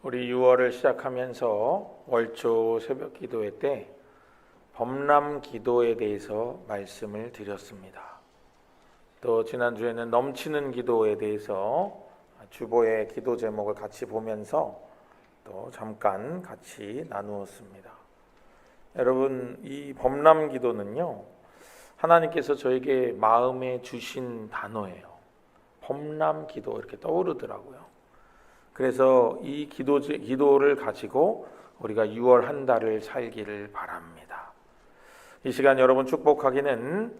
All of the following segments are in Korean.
우리 6월을 시작하면서 월초 새벽 기도회 때 범람 기도에 대해서 말씀을 드렸습니다. 또 지난주에는 넘치는 기도에 대해서 주보의 기도 제목을 같이 보면서 또 잠깐 같이 나누었습니다. 여러분, 이 범람 기도는요, 하나님께서 저에게 마음에 주신 단어예요. 범람 기도 이렇게 떠오르더라고요. 그래서 이 기도를 가지고 우리가 6월 한 달을 살기를 바랍니다. 이 시간 여러분 축복하기는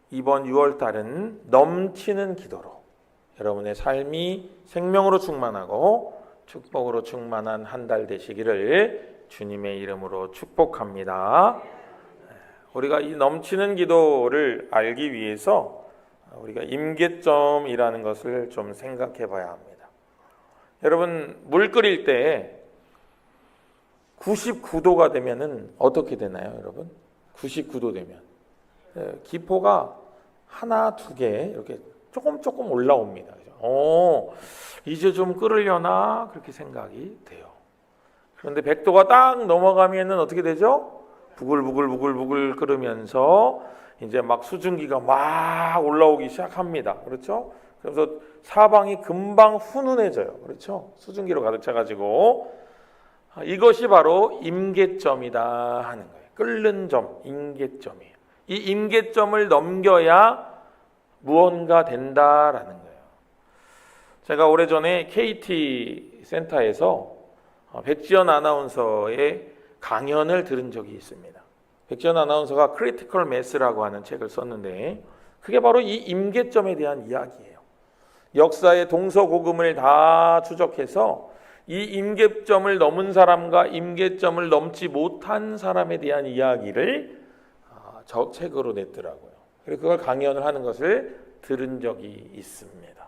이번 6월 달은 넘치는 기도로 여러분의 삶이 생명으로 충만하고 축복으로 충만한 한 달 되시기를 주님의 이름으로 축복합니다. 우리가 이 넘치는 기도를 알기 위해서 우리가 임계점이라는 것을 좀 생각해 봐야 합니다. 여러분, 물 끓일 때 99도가 되면은 어떻게 되나요, 여러분? 99도 되면 기포가 하나, 두 개 이렇게 조금 올라옵니다. 이제 좀 끓으려나 그렇게 생각이 돼요. 그런데 100도가 딱 넘어가면은 어떻게 되죠? 부글부글 끓으면서 이제 막 수증기가 막 올라오기 시작합니다. 그렇죠? 그래서 사방이 금방 훈훈해져요. 그렇죠? 수증기로 가득 차가지고 이것이 바로 임계점이다 하는 거예요. 끓는 점, 임계점이에요. 이 임계점을 넘겨야 무언가 된다라는 거예요. 제가 오래전에 KT 센터에서 백지연 아나운서의 강연을 들은 적이 있습니다. 백지연 아나운서가 크리티컬 매스라고 하는 책을 썼는데 그게 바로 이 임계점에 대한 이야기예요. 역사의 동서고금을 다 추적해서 이 임계점을 넘은 사람과 임계점을 넘지 못한 사람에 대한 이야기를 저 책으로 냈더라고요. 그래서 그걸 강연을 하는 것을 들은 적이 있습니다.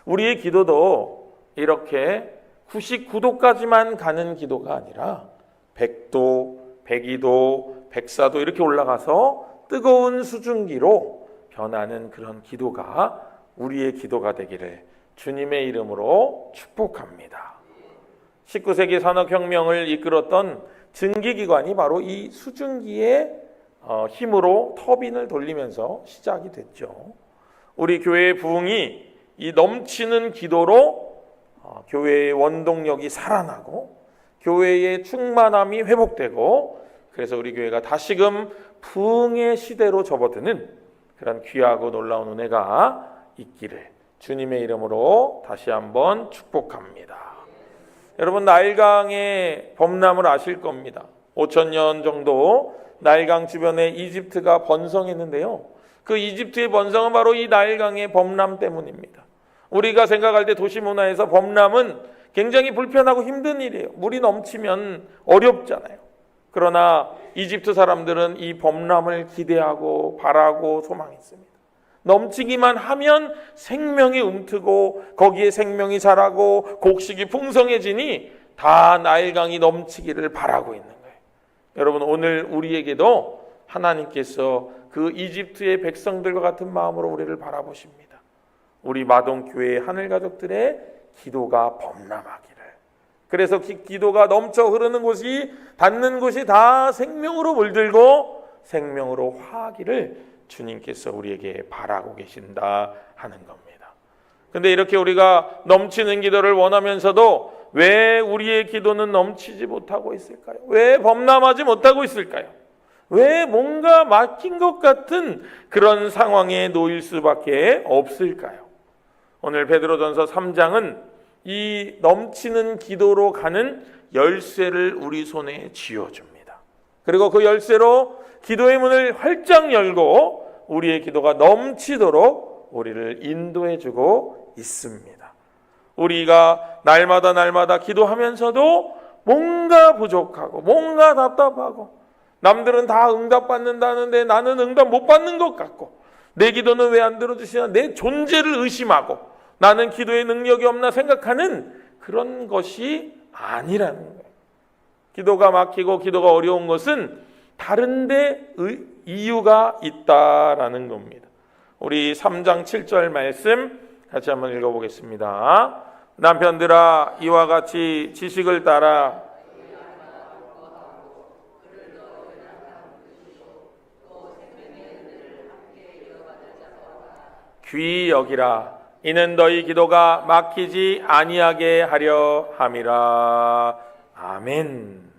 우리의 기도도 이렇게 99도까지만 가는 기도가 아니라 100도, 102도, 104도 이렇게 올라가서 뜨거운 수증기로 변하는 그런 기도가 우리의 기도가 되기를 주님의 이름으로 축복합니다. 19세기 산업혁명을 이끌었던 증기기관이 바로 이 수증기의 힘으로 터빈을 돌리면서 시작이 됐죠. 우리 교회의 부흥이 이 넘치는 기도로 교회의 원동력이 살아나고 교회의 충만함이 회복되고 그래서 우리 교회가 다시금 부흥의 시대로 접어드는 그런 귀하고 놀라운 은혜가 있기를 주님의 이름으로 다시 한번 축복합니다. 여러분, 나일강의 범람을 아실 겁니다. 5,000년 정도 나일강 주변에 이집트가 번성했는데요. 그 이집트의 번성은 바로 이 나일강의 범람 때문입니다. 우리가 생각할 때 도시문화에서 범람은 굉장히 불편하고 힘든 일이에요. 물이 넘치면 어렵잖아요. 그러나 이집트 사람들은 이 범람을 기대하고 바라고 소망했습니다. 넘치기만 하면 생명이 움트고 거기에 생명이 자라고 곡식이 풍성해지니 다 나일강이 넘치기를 바라고 있는 거예요. 여러분, 오늘 우리에게도 하나님께서 그 이집트의 백성들과 같은 마음으로 우리를 바라보십니다. 우리 마동교회 하늘가족들의 기도가 범람하기를. 그래서 기도가 넘쳐 흐르는 곳이 닿는 곳이 다 생명으로 물들고 생명으로 화하기를 주님께서 우리에게 바라고 계신다 하는 겁니다. 그런데 이렇게 우리가 넘치는 기도를 원하면서도 왜 우리의 기도는 넘치지 못하고 있을까요? 왜 범람하지 못하고 있을까요? 왜 뭔가 막힌 것 같은 그런 상황에 놓일 수밖에 없을까요? 오늘 베드로전서 3장은 이 넘치는 기도로 가는 열쇠를 우리 손에 쥐어줍니다. 그리고 그 열쇠로 기도의 문을 활짝 열고 우리의 기도가 넘치도록 우리를 인도해주고 있습니다. 우리가 날마다 기도하면서도 뭔가 부족하고 뭔가 답답하고 남들은 다 응답받는다는데 나는 응답 못 받는 것 같고 내 기도는 왜 안 들어주시나 내 존재를 의심하고 나는 기도의 능력이 없나 생각하는 그런 것이 아니라는 거예요. 기도가 막히고 기도가 어려운 것은 다른데 이유가 있다라는 겁니다. 우리 3장 7절 말씀 같이 한번 읽어보겠습니다. 남편들아 이와 같이 지식을 따라 귀히 여기라. 이는 너희 기도가 막히지 아니하게 하려 함이라. 아멘.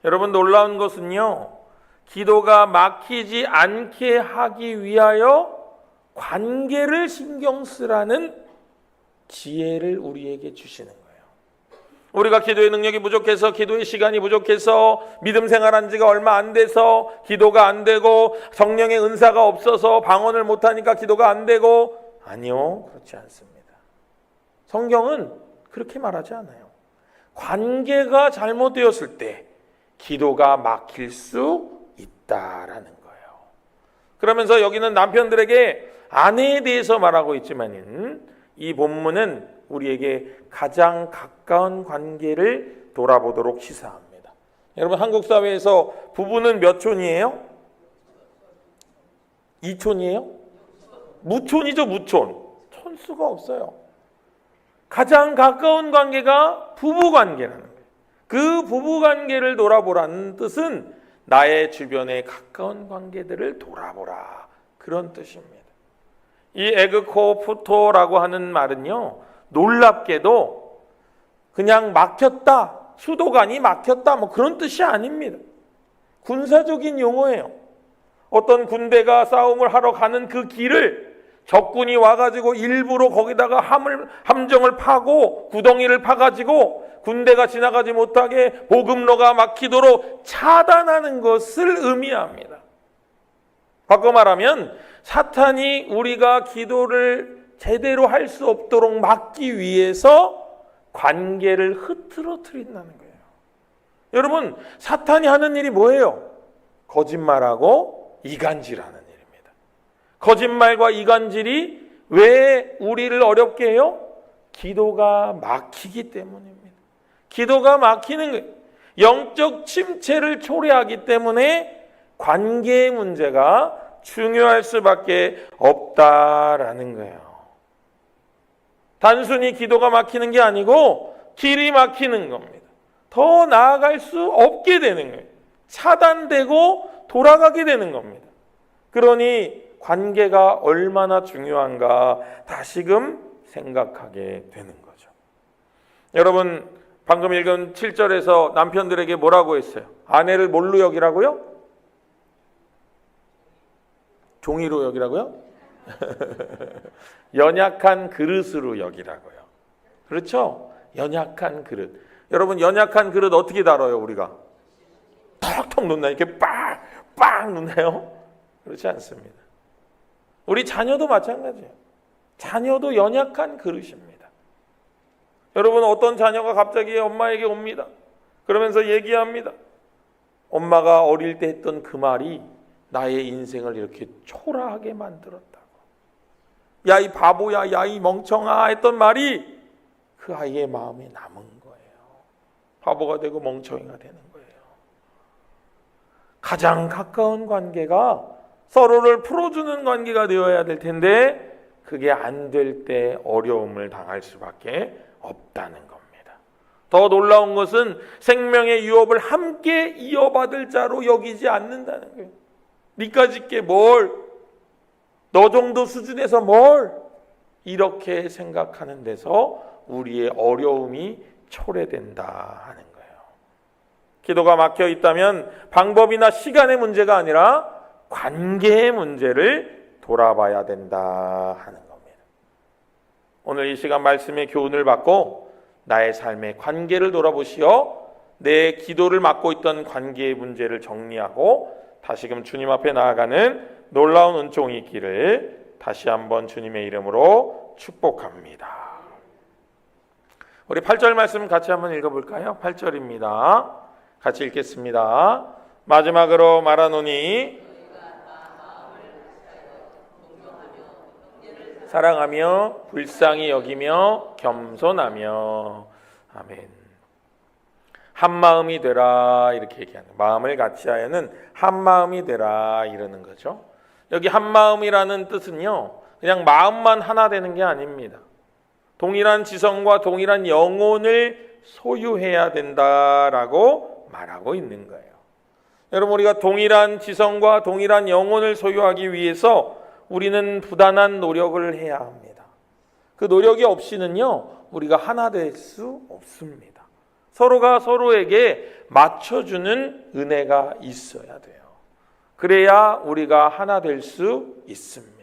여러분, 놀라운 것은요, 기도가 막히지 않게 하기 위하여 관계를 신경 쓰라는 지혜를 우리에게 주시는 거예요. 우리가 기도의 능력이 부족해서, 기도의 시간이 부족해서, 믿음 생활한 지가 얼마 안 돼서 기도가 안 되고, 성령의 은사가 없어서 방언을 못하니까 기도가 안 되고, 아니요, 그렇지 않습니다. 성경은 그렇게 말하지 않아요. 관계가 잘못되었을 때 기도가 막힐 수 있다라는 거예요. 그러면서 여기는 남편들에게 아내에 대해서 말하고 있지만, 이 본문은 우리에게 가장 가까운 관계를 돌아보도록 시사합니다. 여러분, 한국 사회에서 부부는 몇 촌이에요? 2촌이에요? 무촌이죠, 무촌. 촌수가 없어요. 가장 가까운 관계가 부부 관계라는 거예요. 그 부부 관계를 돌아보라는 뜻은 나의 주변의 가까운 관계들을 돌아보라, 그런 뜻입니다. 이 에그코프토라고 하는 말은요, 놀랍게도 그냥 막혔다, 수도관이 막혔다, 뭐 그런 뜻이 아닙니다. 군사적인 용어예요. 어떤 군대가 싸움을 하러 가는 그 길을 적군이 와가지고 일부러 거기다가 함정을 파고 구덩이를 파가지고 군대가 지나가지 못하게 보급로가 막히도록 차단하는 것을 의미합니다. 바꿔 말하면 사탄이 우리가 기도를 제대로 할 수 없도록 막기 위해서 관계를 흐트러뜨린다는 거예요. 여러분, 사탄이 하는 일이 뭐예요? 거짓말하고 이간질하는 일입니다. 거짓말과 이간질이 왜 우리를 어렵게 해요? 기도가 막히기 때문입니다. 기도가 막히는 거예요. 영적 침체를 초래하기 때문에 관계의 문제가 중요할 수밖에 없다라는 거예요. 단순히 기도가 막히는 게 아니고 길이 막히는 겁니다. 더 나아갈 수 없게 되는 거예요. 차단되고 돌아가게 되는 겁니다. 그러니 관계가 얼마나 중요한가 다시금 생각하게 되는 거죠. 여러분, 방금 읽은 7절에서 남편들에게 뭐라고 했어요? 아내를 뭘로 여기라고요? 종이로 여기라고요? 연약한 그릇으로 여기라고요. 그렇죠? 연약한 그릇. 여러분, 연약한 그릇 어떻게 다뤄요, 우리가? 턱턱 놓나요? 이렇게 빵빵 놓나요? 그렇지 않습니다. 우리 자녀도 마찬가지예요. 자녀도 연약한 그릇입니다. 여러분, 어떤 자녀가 갑자기 엄마에게 옵니다. 그러면서 얘기합니다. 엄마가 어릴 때 했던 그 말이 나의 인생을 이렇게 초라하게 만들었다고. 야, 이 바보야, 야, 이 멍청아 했던 말이 그 아이의 마음에 남은 거예요. 바보가 되고 멍청이가 되는 거예요. 가장 가까운 관계가 서로를 풀어주는 관계가 되어야 될 텐데 그게 안 될 때 어려움을 당할 수밖에 없다는 겁니다. 더 놀라운 것은 생명의 유업을 함께 이어받을 자로 여기지 않는다는 거예요. 니까짓 게 뭘, 너 정도 수준에서 뭘, 이렇게 생각하는 데서 우리의 어려움이 초래된다 하는 거예요. 기도가 막혀 있다면 방법이나 시간의 문제가 아니라 관계의 문제를 돌아봐야 된다 하는 겁니다. 오늘 이 시간 말씀의 교훈을 받고 나의 삶의 관계를 돌아보시어 내 기도를 막고 있던 관계의 문제를 정리하고 다시금 주님 앞에 나아가는 놀라운 은총이 있기를 다시 한번 주님의 이름으로 축복합니다. 우리 8절 말씀 같이 한번 읽어볼까요? 8절입니다. 같이 읽겠습니다. 마지막으로 말하노니 사랑하며 불쌍히 여기며 겸손하며. 아멘. 한 마음이 되라, 이렇게 얘기하는, 마음을 같이 하여는 한 마음이 되라 이러는 거죠. 여기 한 마음이라는 뜻은요, 그냥 마음만 하나 되는 게 아닙니다. 동일한 지성과 동일한 영혼을 소유해야 된다라고 말하고 있는 거예요. 여러분, 우리가 동일한 지성과 동일한 영혼을 소유하기 위해서 우리는 부단한 노력을 해야 합니다. 그 노력이 없이는요, 우리가 하나 될 수 없습니다. 서로가 서로에게 맞춰주는 은혜가 있어야 돼요. 그래야 우리가 하나 될 수 있습니다.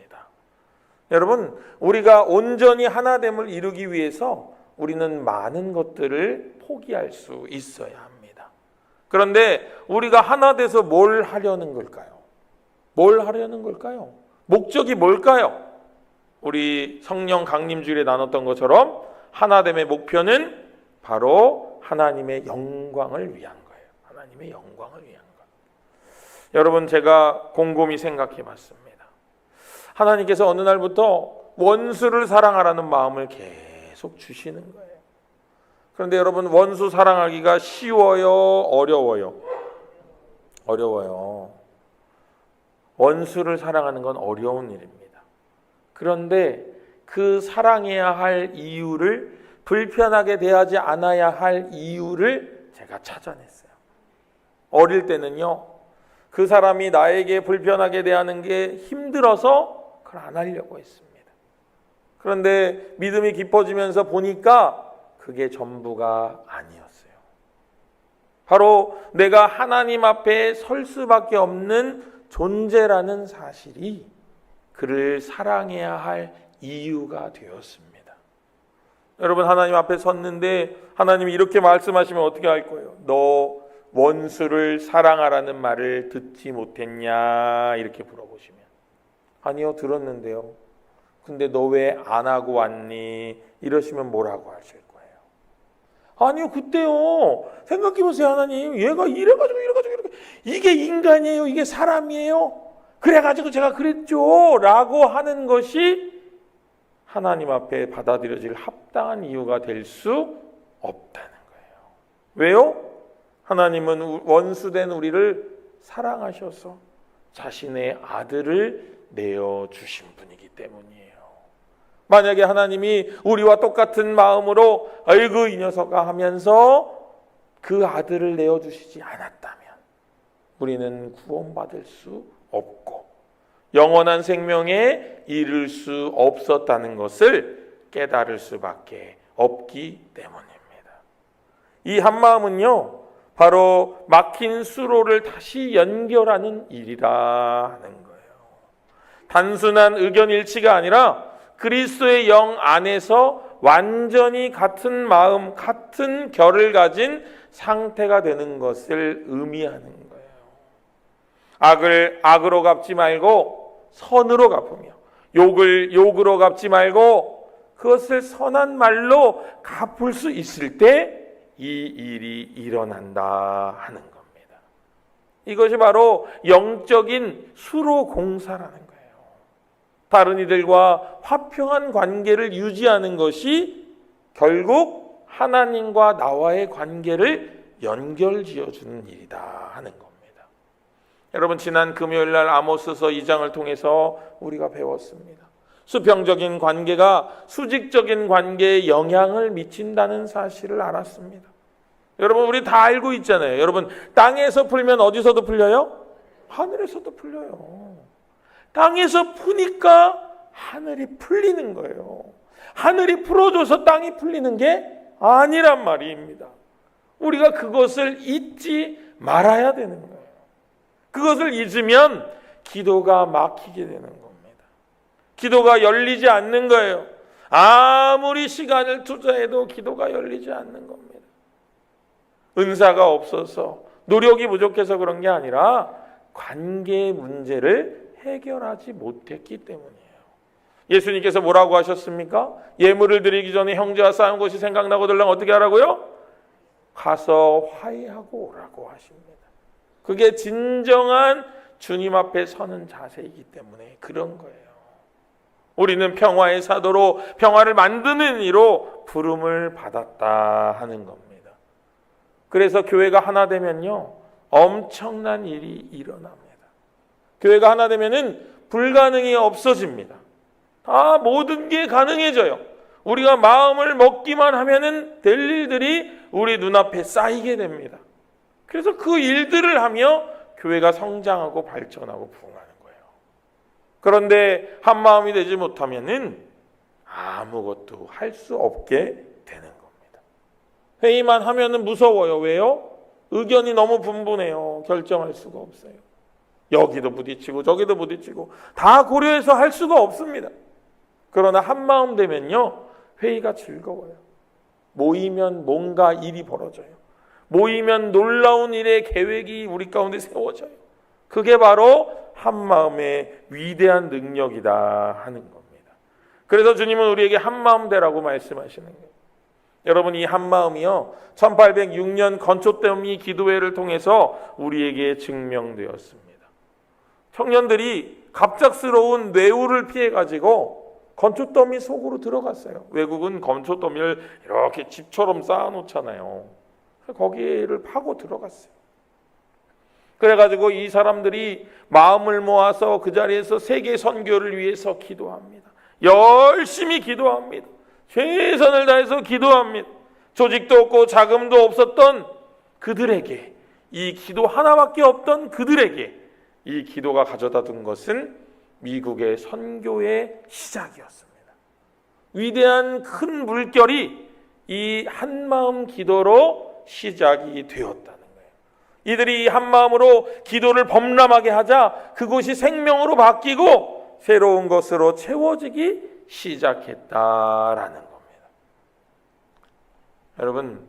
여러분, 우리가 온전히 하나됨을 이루기 위해서 우리는 많은 것들을 포기할 수 있어야 합니다. 그런데 우리가 하나 돼서 뭘 하려는 걸까요? 뭘 하려는 걸까요? 목적이 뭘까요? 우리 성령 강림주일에 나눴던 것처럼 하나됨의 목표는 바로 하나님의 영광을 위한 거예요. 하나님의 영광을 위한 것. 여러분, 제가 곰곰이 생각해 봤습니다. 하나님께서 어느 날부터 원수를 사랑하라는 마음을 계속 주시는 거예요. 그런데 여러분, 원수 사랑하기가 쉬워요? 어려워요? 어려워요. 원수를 사랑하는 건 어려운 일입니다. 그런데 그 사랑해야 할 이유를, 불편하게 대하지 않아야 할 이유를 제가 찾아냈어요. 어릴 때는요, 그 사람이 나에게 불편하게 대하는 게 힘들어서 그걸 안 하려고 했습니다. 그런데 믿음이 깊어지면서 보니까 그게 전부가 아니었어요. 바로 내가 하나님 앞에 설 수밖에 없는 존재라는 사실이 그를 사랑해야 할 이유가 되었습니다. 여러분, 하나님 앞에 섰는데 하나님이 이렇게 말씀하시면 어떻게 할 거예요? 너 원수를 사랑하라는 말을 듣지 못했냐? 이렇게 물어보시면, 아니요, 들었는데요. 근데 너 왜 안 하고 왔니? 이러시면 뭐라고 하실 거예요? 아니요, 그때요, 생각해보세요. 하나님, 얘가 이래가지고 이게 인간이에요? 이게 사람이에요? 그래가지고 제가 그랬죠 라고 하는 것이 하나님 앞에 받아들여질 합당한 이유가 될 수 없다는 거예요. 왜요? 하나님은 원수된 우리를 사랑하셔서 자신의 아들을 내어주신 분이기 때문이에요. 만약에 하나님이 우리와 똑같은 마음으로 아이고 이 녀석아 하면서 그 아들을 내어주시지 않았다면 우리는 구원받을 수 없고 영원한 생명에 이를 수 없었다는 것을 깨달을 수밖에 없기 때문입니다. 이 한마음은요, 바로 막힌 수로를 다시 연결하는 일이라 하는 거예요. 단순한 의견 일치가 아니라 그리스도의 영 안에서 완전히 같은 마음, 같은 결을 가진 상태가 되는 것을 의미하는 거예요. 악을 악으로 갚지 말고 선으로 갚으며, 욕을 욕으로 갚지 말고 그것을 선한 말로 갚을 수 있을 때 이 일이 일어난다 하는 겁니다. 이것이 바로 영적인 수로 공사라는 거예요. 다른 이들과 화평한 관계를 유지하는 것이 결국 하나님과 나와의 관계를 연결지어주는 일이다 하는 겁니다. 여러분, 지난 금요일 날 아모스서 2장을 통해서 우리가 배웠습니다. 수평적인 관계가 수직적인 관계에 영향을 미친다는 사실을 알았습니다. 여러분, 우리 다 알고 있잖아요. 여러분, 땅에서 풀면 어디서도 풀려요? 하늘에서도 풀려요. 땅에서 푸니까 하늘이 풀리는 거예요. 하늘이 풀어줘서 땅이 풀리는 게 아니란 말입니다. 우리가 그것을 잊지 말아야 되는 거예요. 그것을 잊으면 기도가 막히게 되는 겁니다. 기도가 열리지 않는 거예요. 아무리 시간을 투자해도 기도가 열리지 않는 겁니다. 은사가 없어서, 노력이 부족해서 그런 게 아니라 관계의 문제를 해결하지 못했기 때문이에요. 예수님께서 뭐라고 하셨습니까? 예물을 드리기 전에 형제와 싸운 것이 생각나거들랑 어떻게 하라고요? 가서 화해하고 오라고 하십니다. 그게 진정한 주님 앞에 서는 자세이기 때문에 그런 거예요. 우리는 평화의 사도로 평화를 만드는 이로 부름을 받았다 하는 겁니다. 그래서 교회가 하나 되면요, 엄청난 일이 일어납니다. 교회가 하나 되면은 불가능이 없어집니다. 다 모든 게 가능해져요. 우리가 마음을 먹기만 하면은 될 일들이 우리 눈앞에 쌓이게 됩니다. 그래서 그 일들을 하며 교회가 성장하고 발전하고 부흥하는 거예요. 그런데 한 마음이 되지 못하면은 아무것도 할 수 없게 되는 겁니다. 회의만 하면은 무서워요. 왜요? 의견이 너무 분분해요. 결정할 수가 없어요. 여기도 부딪히고 저기도 부딪히고 다 고려해서 할 수가 없습니다. 그러나 한 마음 되면요, 회의가 즐거워요. 모이면 뭔가 일이 벌어져요. 모이면 놀라운 일의 계획이 우리 가운데 세워져요. 그게 바로 한 마음의 위대한 능력이다 하는 겁니다. 그래서 주님은 우리에게 한 마음 되라고 말씀하시는 거예요. 여러분, 이 한 마음이요, 1806년 건초더미 기도회를 통해서 우리에게 증명되었습니다. 청년들이 갑작스러운 뇌우를 피해가지고 건초더미 속으로 들어갔어요. 외국은 건초더미를 이렇게 집처럼 쌓아놓잖아요. 거기를 파고 들어갔어요. 그래가지고 이 사람들이 마음을 모아서 그 자리에서 세계 선교를 위해서 기도합니다. 열심히 기도합니다. 최선을 다해서 기도합니다. 조직도 없고 자금도 없었던 그들에게, 이 기도 하나밖에 없던 그들에게 이 기도가 가져다 둔 것은 미국의 선교의 시작이었습니다. 위대한 큰 물결이 이 한마음 기도로 시작이 되었다는 거예요. 이들이 한마음으로 기도를 범람하게 하자 그곳이 생명으로 바뀌고 새로운 것으로 채워지기 시작했다라는 겁니다. 여러분,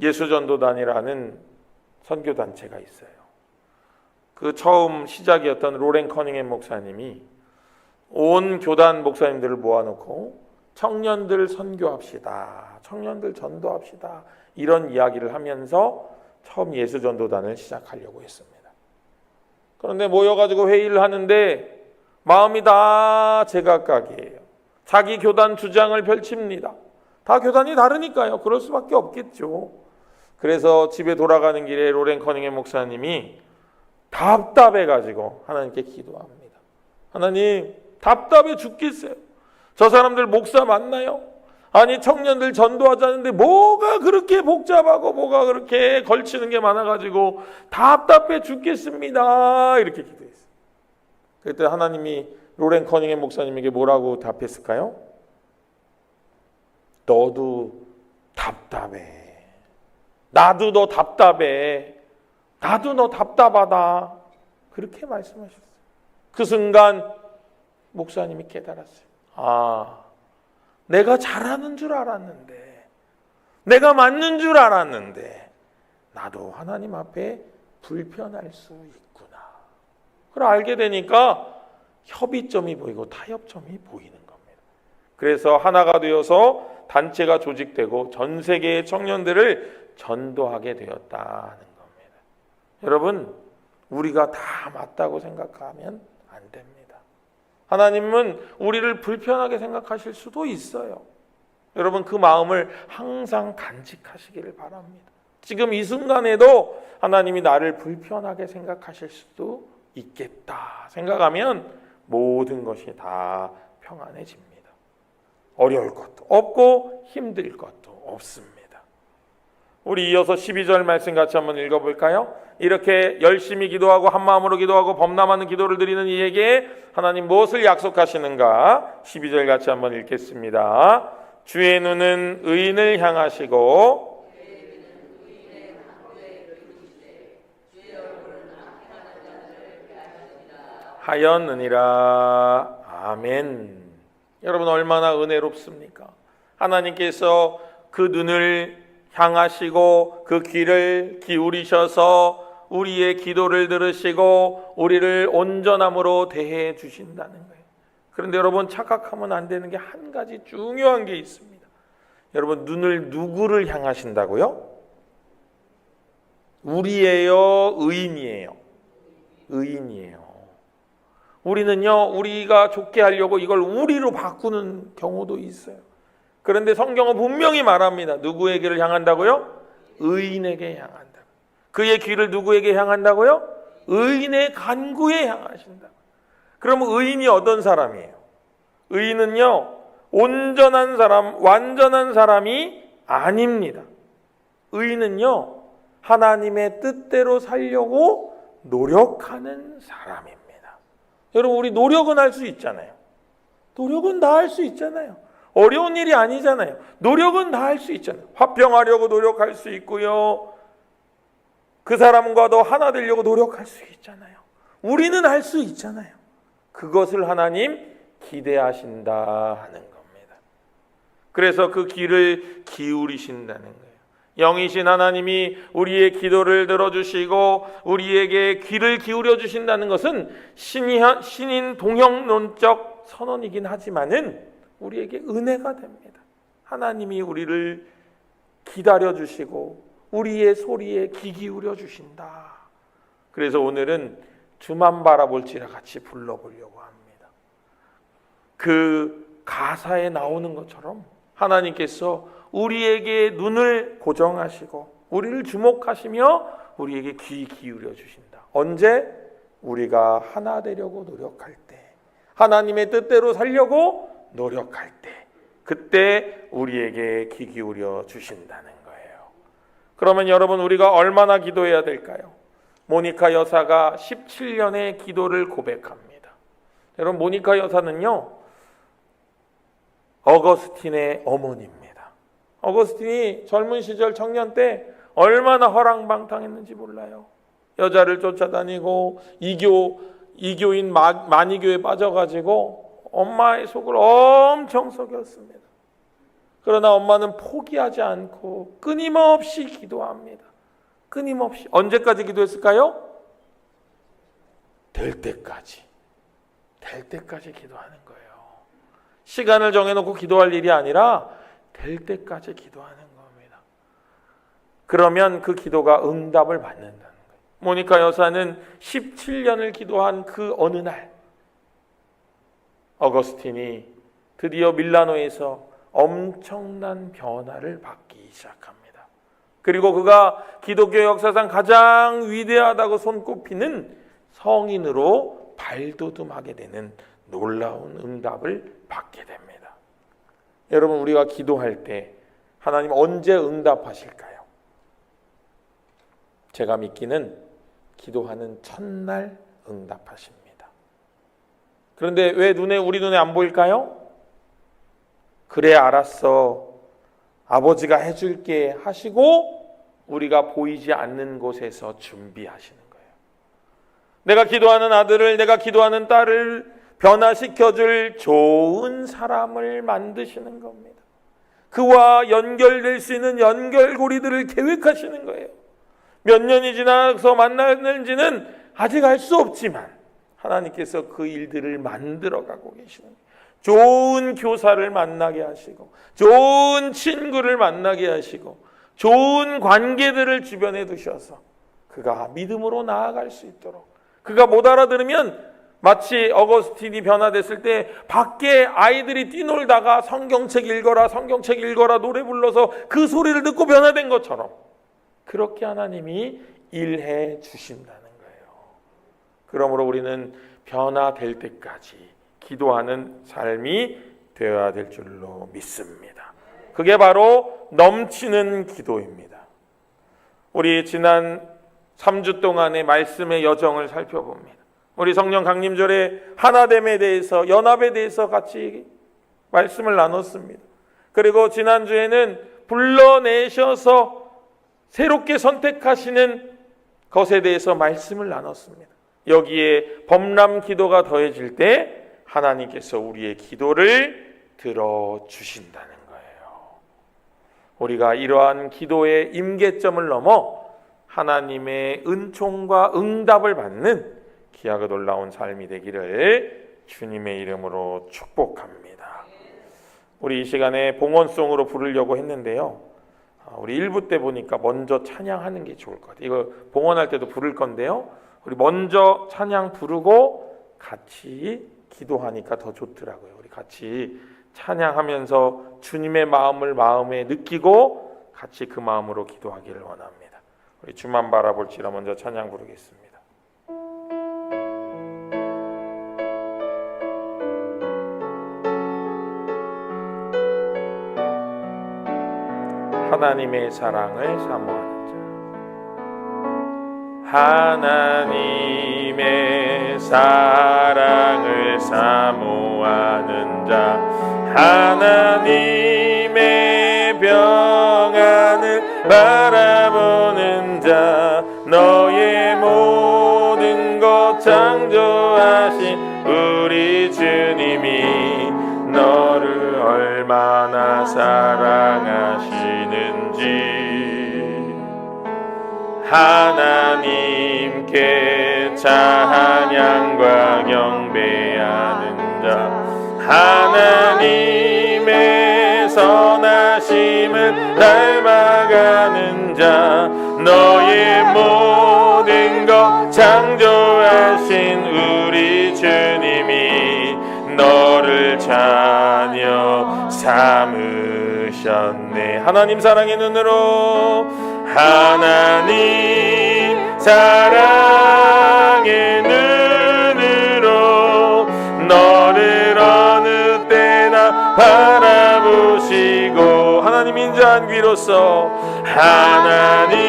예수전도단이라는 선교단체가 있어요. 그 처음 시작이었던 로렌 커닝햄 목사님이 온 교단 목사님들을 모아놓고 청년들 선교합시다, 청년들 전도합시다, 이런 이야기를 하면서 처음 예수전도단을 시작하려고 했습니다. 그런데 모여가지고 회의를 하는데 마음이 다 제각각이에요. 자기 교단 주장을 펼칩니다. 다 교단이 다르니까요. 그럴 수밖에 없겠죠. 그래서 집에 돌아가는 길에 로렌 커닝햄 목사님이 답답해가지고 하나님께 기도합니다. 하나님, 답답해 죽겠어요. 저 사람들 목사 맞나요? 아니, 청년들 전도하자는데 뭐가 그렇게 복잡하고 뭐가 그렇게 걸치는 게 많아가지고 답답해 죽겠습니다. 이렇게 기도했어요. 그때 하나님이 로렌 커닝햄 목사님에게 뭐라고 답했을까요? 너도 답답해. 나도 너 답답해. 나도 너 답답하다. 그렇게 말씀하셨어요. 그 순간 목사님이 깨달았어요. 아, 내가 잘하는 줄 알았는데, 내가 맞는 줄 알았는데 나도 하나님 앞에 불편할 수 있구나. 그걸 알게 되니까 협의점이 보이고 타협점이 보이는 겁니다. 그래서 하나가 되어서 단체가 조직되고 전 세계의 청년들을 전도하게 되었다는 겁니다. 여러분, 우리가 다 맞다고 생각하면 안 됩니다. 하나님은 우리를 불편하게 생각하실 수도 있어요. 여러분, 그 마음을 항상 간직하시기를 바랍니다. 지금 이 순간에도 하나님이 나를 불편하게 생각하실 수도 있겠다 생각하면 모든 것이 다 평안해집니다. 어려울 것도 없고 힘들 것도 없습니다. 우리 이어서 12절 말씀 같이 한번 읽어볼까요? 이렇게 열심히 기도하고 한마음으로 기도하고 범람하는 기도를 드리는 이에게 하나님 무엇을 약속하시는가? 12절 같이 한번 읽겠습니다. 주의 눈은 의인을 향하시고 하였느니라. 아멘. 여러분, 얼마나 은혜롭습니까? 하나님께서 그 눈을 향하시고 그 귀를 기울이셔서 우리의 기도를 들으시고 우리를 온전함으로 대해 주신다는 거예요. 그런데 여러분, 착각하면 안 되는 게 한 가지 중요한 게 있습니다. 여러분, 눈을 누구를 향하신다고요? 우리예요? 의인이에요? 의인이에요. 우리는요, 우리가 좋게 하려고 이걸 우리로 바꾸는 경우도 있어요. 그런데 성경은 분명히 말합니다. 누구에게를 향한다고요? 의인에게 향한다. 그의 귀를 누구에게 향한다고요? 의인의 간구에 향하신다. 그러면 의인이 어떤 사람이에요? 의인은요, 온전한 사람, 완전한 사람이 아닙니다. 의인은요, 하나님의 뜻대로 살려고 노력하는 사람입니다. 여러분, 우리 노력은 할 수 있잖아요. 노력은 다 할 수 있잖아요. 어려운 일이 아니잖아요. 노력은 다 할 수 있잖아요. 화평하려고 노력할 수 있고요. 그 사람과도 하나 되려고 노력할 수 있잖아요. 우리는 할 수 있잖아요. 그것을 하나님 기대하신다 하는 겁니다. 그래서 그 귀를 기울이신다는 거예요. 영이신 하나님이 우리의 기도를 들어주시고 우리에게 귀를 기울여 주신다는 것은 신인 동형론적 선언이긴 하지만은 우리에게 은혜가 됩니다. 하나님이 우리를 기다려주시고 우리의 소리에 귀 기울여 주신다. 그래서 오늘은 주만 바라볼지라 같이 불러보려고 합니다. 그 가사에 나오는 것처럼 하나님께서 우리에게 눈을 고정하시고 우리를 주목하시며 우리에게 귀 기울여 주신다. 언제? 우리가 하나 되려고 노력할 때, 하나님의 뜻대로 살려고 노력할 때, 그때 우리에게 귀 기울여 주신다는 거예요. 그러면 여러분, 우리가 얼마나 기도해야 될까요? 모니카 여사가 17년의 기도를 고백합니다. 여러분, 모니카 여사는요, 어거스틴의 어머니입니다. 어거스틴이 젊은 시절 청년 때 얼마나 허랑방탕했는지 몰라요. 여자를 쫓아다니고 이교인 마니교에 빠져가지고 엄마의 속을 엄청 속였습니다. 그러나 엄마는 포기하지 않고 끊임없이 기도합니다. 끊임없이. 언제까지 기도했을까요? 될 때까지 기도하는 거예요. 시간을 정해놓고 기도할 일이 아니라 될 때까지 기도하는 겁니다. 그러면 그 기도가 응답을 받는다는 거예요. 모니카 여사는 17년을 기도한 그 어느 날, 어거스틴이 드디어 밀라노에서 엄청난 변화를 받기 시작합니다. 그리고 그가 기독교 역사상 가장 위대하다고 손꼽히는 성인으로 발돋움하게 되는 놀라운 응답을 받게 됩니다. 여러분, 우리가 기도할 때 하나님 언제 응답하실까요? 제가 믿기는 기도하는 첫날 응답하십니다. 그런데 왜 우리 눈에 안 보일까요? 그래, 알았어, 아버지가 해줄게 하시고 우리가 보이지 않는 곳에서 준비하시는 거예요. 내가 기도하는 아들을, 내가 기도하는 딸을 변화시켜줄 좋은 사람을 만드시는 겁니다. 그와 연결될 수 있는 연결고리들을 계획하시는 거예요. 몇 년이 지나서 만나는지는 아직 알 수 없지만 하나님께서 그 일들을 만들어가고 계시는 거예요. 좋은 교사를 만나게 하시고, 좋은 친구를 만나게 하시고, 좋은 관계들을 주변에 두셔서 그가 믿음으로 나아갈 수 있도록, 그가 못 알아들으면 마치 어거스틴이 변화됐을 때 밖에 아이들이 뛰놀다가 성경책 읽어라 노래 불러서 그 소리를 듣고 변화된 것처럼 그렇게 하나님이 일해 주신다는 거예요. 그러므로 우리는 변화될 때까지 기도하는 삶이 되어야 될 줄로 믿습니다. 그게 바로 넘치는 기도입니다. 우리 지난 3주 동안의 말씀의 여정을 살펴봅니다. 우리 성령 강림절에 하나됨에 대해서, 연합에 대해서 같이 말씀을 나눴습니다. 그리고 지난주에는 불러내셔서 새롭게 선택하시는 것에 대해서 말씀을 나눴습니다. 여기에 범람 기도가 더해질 때 하나님께서 우리의 기도를 들어주신다는 거예요. 우리가 이러한 기도의 임계점을 넘어 하나님의 은총과 응답을 받는 귀하고 놀라운 삶이 되기를 주님의 이름으로 축복합니다. 우리 이 시간에 봉헌송으로 부르려고 했는데요, 우리 1부 때 보니까 먼저 찬양하는 게 좋을 것 같아요. 이거 봉헌할 때도 부를 건데요, 우리 먼저 찬양 부르고 같이 기도하니까 더 좋더라고요. 우리 같이 찬양하면서 주님의 마음을 마음에 느끼고 같이 그 마음으로 기도하기를 원합니다. 우리 주만 바라볼지라 먼저 찬양 부르겠습니다. 하나님의 사랑을 사모하는 자. 하나님의 사랑을 사모하는 자. 하나님의 평안을 바라보는 자. 너의 모든 것 창조하신 우리 주님이 너를 얼마나 사랑하시는지 하나님께 찬양과 경배하는 자. 하나님의 선하심을 닮아가는 자. 너의 모든 것 창조하신 우리 주님이 너를 자녀 삼으셨네. 하나님 사랑의 눈으로, 하나님 사랑의 눈으로 너를 어느 때나 바라보시고, 하나님 인자한 귀로서, 하나님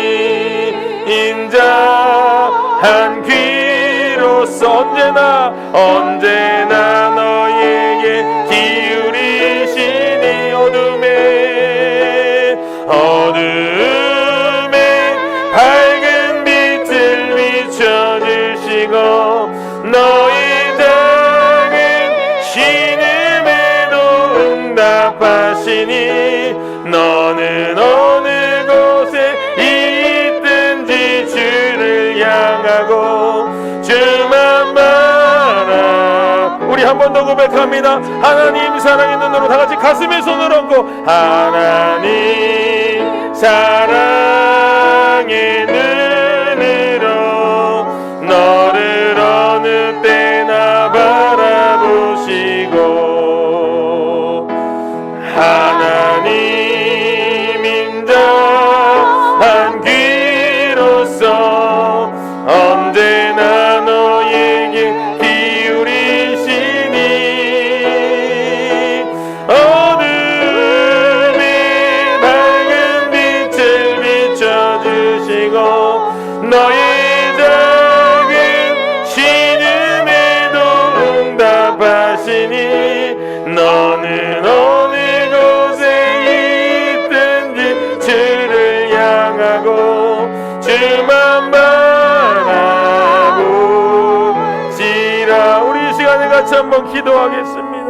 인자한 귀로서 언제나 너에게 기울이시니 어둠에 밝은 빛을 비춰주시고 너의 작은 신음에도 응답하시니 너는 어느 곳에 있든지 주를 향하고 주만 바라. 우리 한 번 더 고백합니다. 하나님 사랑의 눈으로 다 같이 가슴에 손을 얹고, 하나님 사랑의 눈으로 너를 어느 때나 바라보시고, 하나님 인자한 귀로서 언제나 너에게 기울이시니 어둠에 밝은 빛을 비춰주시고 너의 작은 신음에도 응답하시니 너는 어느 곳에 있든지 주를 향하고 주만 바라보시라. 우리 이 시간에 같이 한번 기도하겠습니다.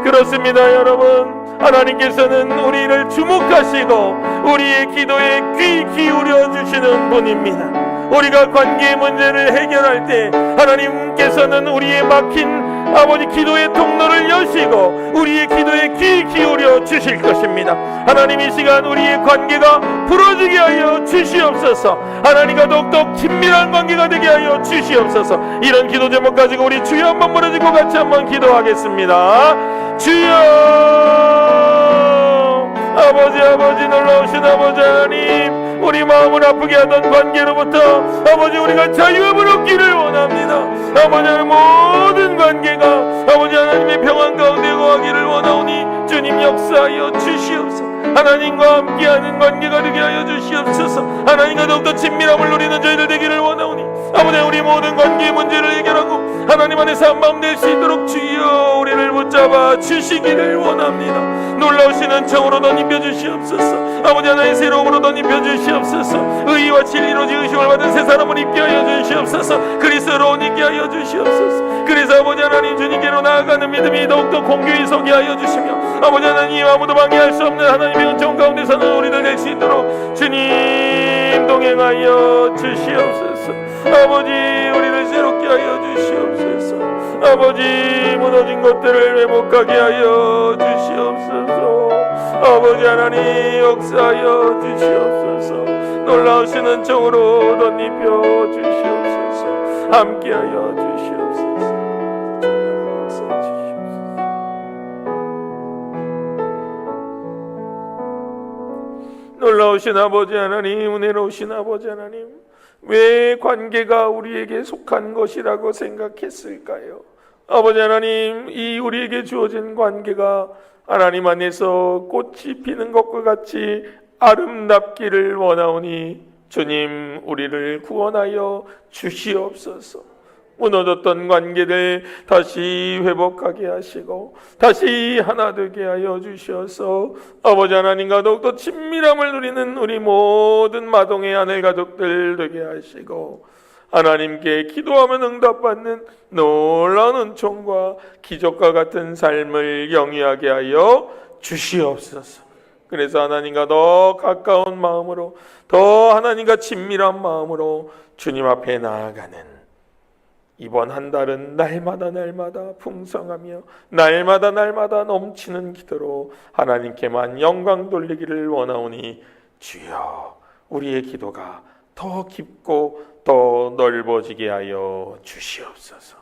그렇습니다, 여러분. 하나님께서는 우리를 주목하시고 우리의 기도에 귀 기울여 주시는 분입니다. 우리가 관계의 문제를 해결할 때 하나님께서는 우리의 막힌 아버지 기도의 통로를 여시고 우리의 기도에 귀 기울여 주실 것입니다. 하나님 이 시간 우리의 관계가 풀어지게 하여 주시옵소서. 하나님과 더욱더 친밀한 관계가 되게 하여 주시옵소서. 이런 기도 제목 가지고 우리 주여 한번 부르짖고 같이 한번 기도하겠습니다. 주여, 아버지 놀라우신 아버지 하나님, 우리 마음을 아프게 하던 관계로부터 아버지 우리가 자유함을 얻기를 원합니다. 아버지 하나님 모든 관계가 아버지 하나님의 평안 가운데 거하기를 원하오니 주님 역사하여 주시옵소서. 하나님과 함께하는 관계가 되게 하여 주시옵소서. 하나님과 더욱더 친밀함을 누리는 저희들 되기를 원하오니 아버지 우리 모든 관계의 문제를 해결하고 하나님 안에서 한마음 될 수 있도록 주여 우리를 붙잡아 주시기를 원합니다. 놀라우신 은총으로 덧입혀 주시옵소서. 아버지 하나님 새로움으로 덧입혀 주시옵소서. 의와 진리로 지으심을 받은 새 사람을 입게 하여 주시옵소서. 그리스도로 옷 입게 하여 주시옵소서. 그래서 아버지 하나님 주님께로 나아가는 믿음이 더욱더 공교히 서게 하여 주시며 아버지 하나님 아무도 방해할 수 없는 하나님의 은총 가운데 서는 우리들 될 수 있도록 주님 동행하여 주시옵소서. 아버지 우리를 새롭게 하여 주시옵소서. 아버지 무너진 것들을 회복하게 하여 주시옵소서. 아버지 하나님 역사하여 주시옵소서. 놀라우신 은총으로 덧입혀 주시옵소서. 함께하여 주시옵소서. 놀라우신 아버지 하나님, 은혜로우신 아버지 하나님, 왜 관계가 우리에게 속한 것이라고 생각했을까요? 아버지 하나님, 이 우리에게 주어진 관계가 하나님 안에서 꽃이 피는 것과 같이 아름답기를 원하오니 주님 우리를 구원하여 주시옵소서. 무너졌던 관계를 다시 회복하게 하시고 다시 하나 되게 하여 주셔서 아버지 하나님과 더욱더 친밀함을 누리는 우리 모든 마동의 아내 가족들 되게 하시고 하나님께 기도하면 응답받는 놀라운 은총과 기적과 같은 삶을 영위하게 하여 주시옵소서. 그래서 하나님과 더 가까운 마음으로 더 하나님과 친밀한 마음으로 주님 앞에 나아가는 이번 한 달은 날마다 풍성하며 날마다 넘치는 기도로 하나님께만 영광 돌리기를 원하오니 주여 우리의 기도가 더 깊고 더 넓어지게 하여 주시옵소서.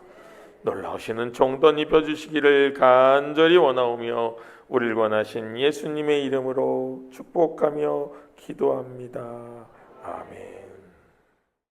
놀라우시는 종돈 입혀주시기를 간절히 원하오며 우리를 원하신 예수님의 이름으로 축복하며 기도합니다.